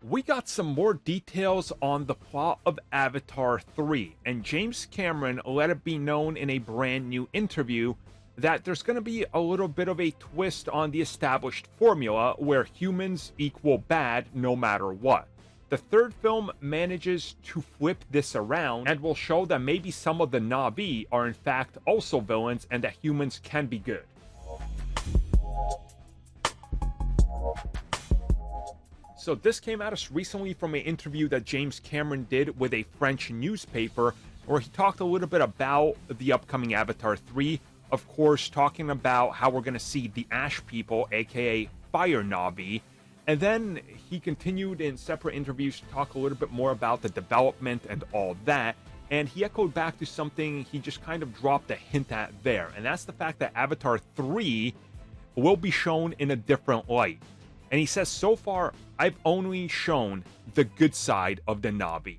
We got some more details on the plot of Avatar 3, and James Cameron let it be known in a brand new interview that there's going to be a little bit of a twist on the established formula where humans equal bad no matter what. The third film manages to flip this around and will show that maybe some of the Navi are in fact also villains and that humans can be good. So this came at us recently from an interview that James Cameron did with a French newspaper, where he talked a little bit about the upcoming Avatar 3, of course talking about how we're going to see the Ash people, aka Fire Navi, and then he continued in separate interviews to talk a little bit more about the development and all that, and he echoed back to something he just kind of dropped a hint at there, and that's the fact that Avatar 3 will be shown in a different light. And he says, so far, I've only shown the good side of the Navi.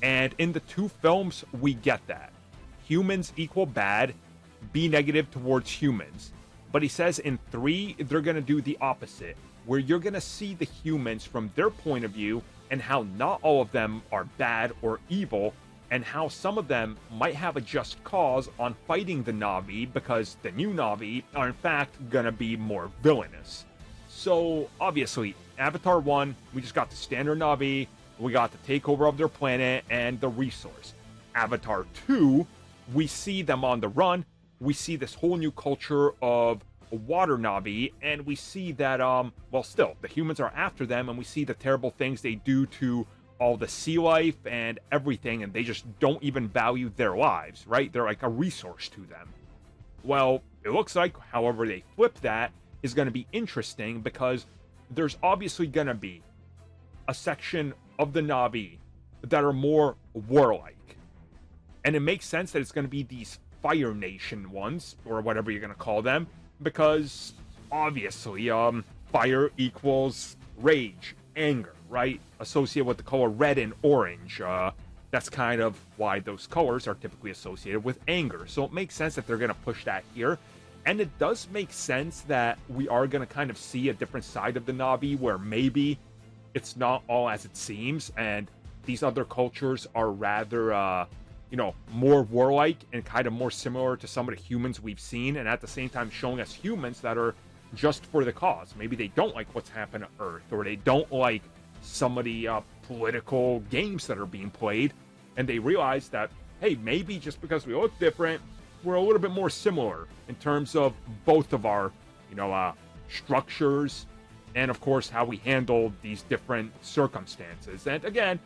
And in the two films, we get that. Humans equal bad, be negative towards humans. But he says in 3, they're going to do the opposite, where you're going to see the humans from their point of view and how not all of them are bad or evil, and how some of them might have a just cause on fighting the Navi because the new Navi are in fact going to be more villainous. So, obviously, Avatar 1, we just got the standard Navi, we got the takeover of their planet and the resource. Avatar 2, we see them on the run, we see this whole new culture of water Navi, and we see that, well, still, the humans are after them, and we see the terrible things they do to all the sea life and everything, and they just don't even value their lives, right? They're like a resource to them. Well, it looks like, however they flip that, is going to be interesting, because there's obviously going to be a section of the Navi that are more warlike. And it makes sense that it's going to be these Fire Nation ones, or whatever you're going to call them, because obviously fire equals rage, anger, right? Associated with the color red and orange. That's kind of why those colors are typically associated with anger. So it makes sense that they're going to push that here. And it does make sense that we are going to kind of see a different side of the Navi, where maybe it's not all as it seems, and these other cultures are rather, more warlike and kind of more similar to some of the humans we've seen, and at the same time showing us humans that are just for the cause. Maybe they don't like what's happened to Earth, or they don't like some of the political games that are being played, and they realize that, hey, maybe just because we look different, we're a little bit more similar in terms of both of our, structures, and of course how we handle these different circumstances. And again,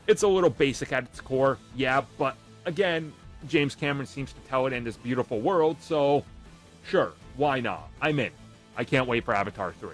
it's a little basic at its core, yeah, but again, James Cameron seems to tell it in this beautiful world, so sure, why not? I'm in. I can't wait for Avatar 3.